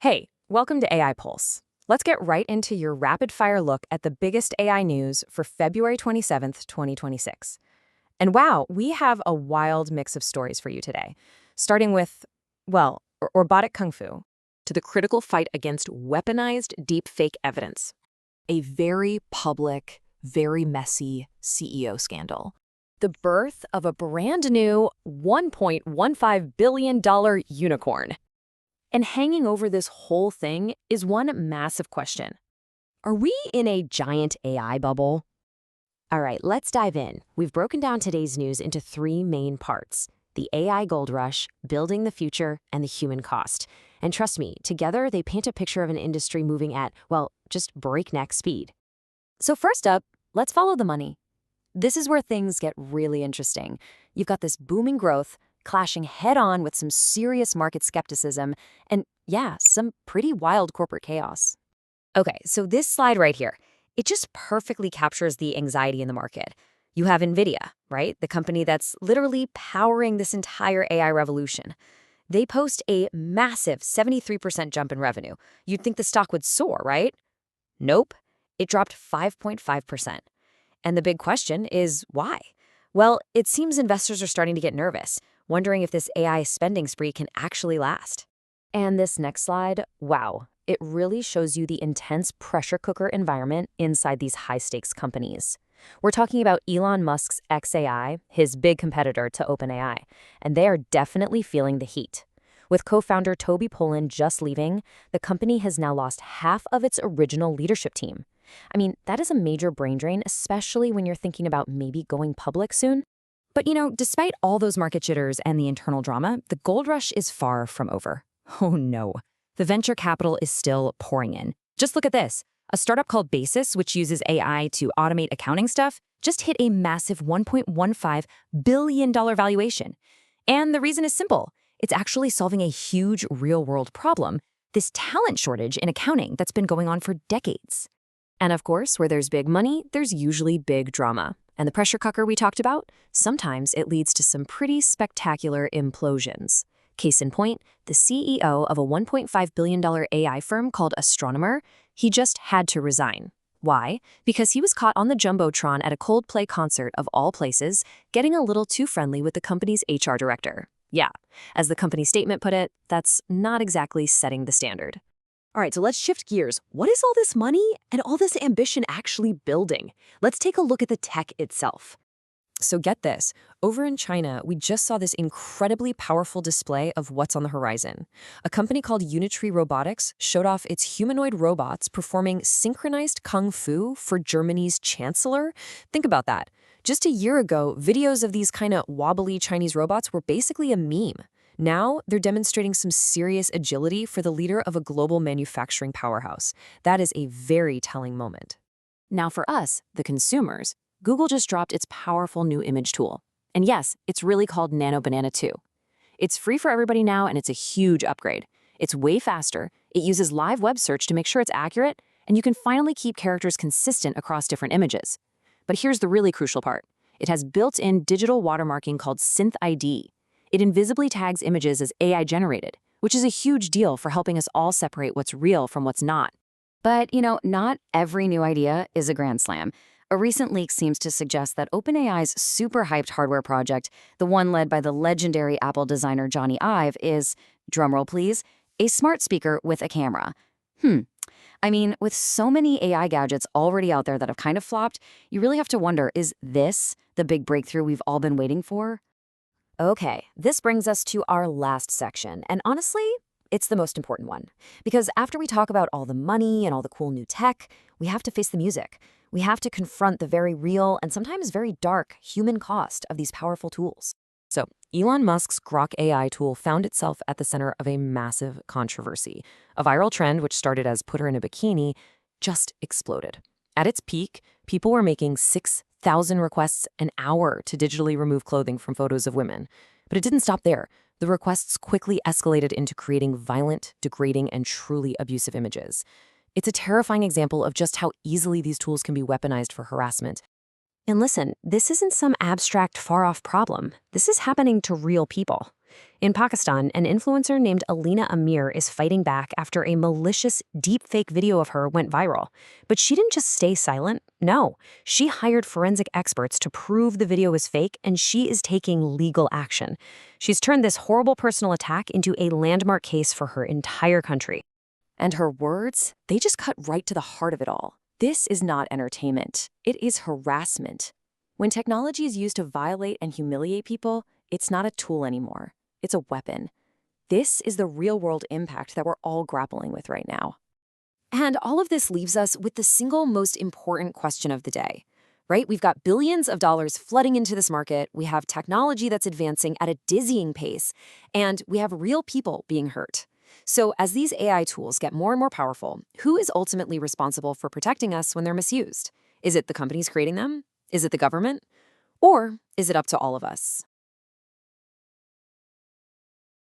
Hey, welcome to AI Pulse. Let's get right into your rapid-fire look at the biggest AI news for February 27th, 2026. And wow, we have a wild mix of stories for you today, starting with, robotic kung fu, to the critical fight against weaponized deepfake evidence. A very public, very messy CEO scandal. The birth of a brand new $1.15 billion unicorn. And hanging over this whole thing is one massive question. Are we in a giant AI bubble? All right, let's dive in. We've broken down today's news into three main parts: the AI gold rush, building the future, and the human cost. And trust me, together they paint a picture of an industry moving at, just breakneck speed. So first up, let's follow the money. This is where things get really interesting. You've got this booming growth clashing head-on with some serious market skepticism and, some pretty wild corporate chaos. Okay, so this slide right here, it just perfectly captures the anxiety in the market. You have NVIDIA, right? The company that's literally powering this entire AI revolution. They post a massive 73% jump in revenue. You'd think the stock would soar, right? Nope, it dropped 5.5%. And the big question is why? Well, it seems investors are starting to get nervous, wondering if this AI spending spree can actually last. And this next slide, wow, it really shows you the intense pressure cooker environment inside these high-stakes companies. We're talking about Elon Musk's xAI, his big competitor to OpenAI, and they are definitely feeling the heat. With co-founder Toby Pollan just leaving, the company has now lost half of its original leadership team. I mean, that is a major brain drain, especially when you're thinking about maybe going public soon. But despite all those market jitters and the internal drama, the gold rush is far from over. Oh no, the venture capital is still pouring in. Just look at this. A startup called Basis, which uses AI to automate accounting stuff, just hit a massive $1.15 billion valuation. And the reason is simple. It's actually solving a huge real-world problem, this talent shortage in accounting that's been going on for decades. And of course, where there's big money, there's usually big drama. And the pressure cooker we talked about, sometimes it leads to some pretty spectacular implosions. Case in point, the CEO of a $1.5 billion AI firm called Astronomer, he just had to resign. Why? Because he was caught on the Jumbotron at a Coldplay concert of all places, getting a little too friendly with the company's HR director. Yeah, as the company statement put it, that's not exactly setting the standard. All right, so let's shift gears. What is all this money and all this ambition actually building? Let's take a look at the tech itself. So get this, over in China, we just saw this incredibly powerful display of what's on the horizon. A company called Robotics showed off its humanoid robots performing synchronized kung fu for Germany's chancellor. Think about that. Just a year ago, videos of these kind of wobbly Chinese robots were basically a meme. Now, they're demonstrating some serious agility for the leader of a global manufacturing powerhouse. That is a very telling moment. Now for us, the consumers, Google just dropped its powerful new image tool. And yes, it's really called Nano Banana 2. It's free for everybody now, and it's a huge upgrade. It's way faster, it uses live web search to make sure it's accurate, and you can finally keep characters consistent across different images. But here's the really crucial part. It has built-in digital watermarking called Synth ID. It invisibly tags images as AI-generated, which is a huge deal for helping us all separate what's real from what's not. But, not every new idea is a grand slam. A recent leak seems to suggest that OpenAI's super-hyped hardware project, the one led by the legendary Apple designer Johnny Ive, is, drumroll please, a smart speaker with a camera. I mean, with so many AI gadgets already out there that have kind of flopped, you really have to wonder, is this the big breakthrough we've all been waiting for? Okay, this brings us to our last section, and honestly, it's the most important one. Because after we talk about all the money and all the cool new tech, we have to face the music. We have to confront the very real and sometimes very dark human cost of these powerful tools. So, Elon Musk's Grok AI tool found itself at the center of a massive controversy. A viral trend, which started as put her in a bikini, just exploded. At its peak, people were making 6,000 requests an hour to digitally remove clothing from photos of women. But it didn't stop there. The requests quickly escalated into creating violent, degrading, and truly abusive images. It's a terrifying example of just how easily these tools can be weaponized for harassment. And listen, this isn't some abstract, far-off problem. This is happening to real people. In Pakistan, an influencer named Alina Amir is fighting back after a malicious deepfake video of her went viral. But she didn't just stay silent. No, she hired forensic experts to prove the video is fake, and she is taking legal action. She's turned this horrible personal attack into a landmark case for her entire country. And her words, they just cut right to the heart of it all. This is not entertainment. It is harassment. When technology is used to violate and humiliate people, it's not a tool anymore. It's a weapon. This is the real-world impact that we're all grappling with right now. And all of this leaves us with the single most important question of the day, right? We've got billions of dollars flooding into this market. We have technology that's advancing at a dizzying pace, and we have real people being hurt. So as these AI tools get more and more powerful, who is ultimately responsible for protecting us when they're misused? Is it the companies creating them? Is it the government? Or is it up to all of us?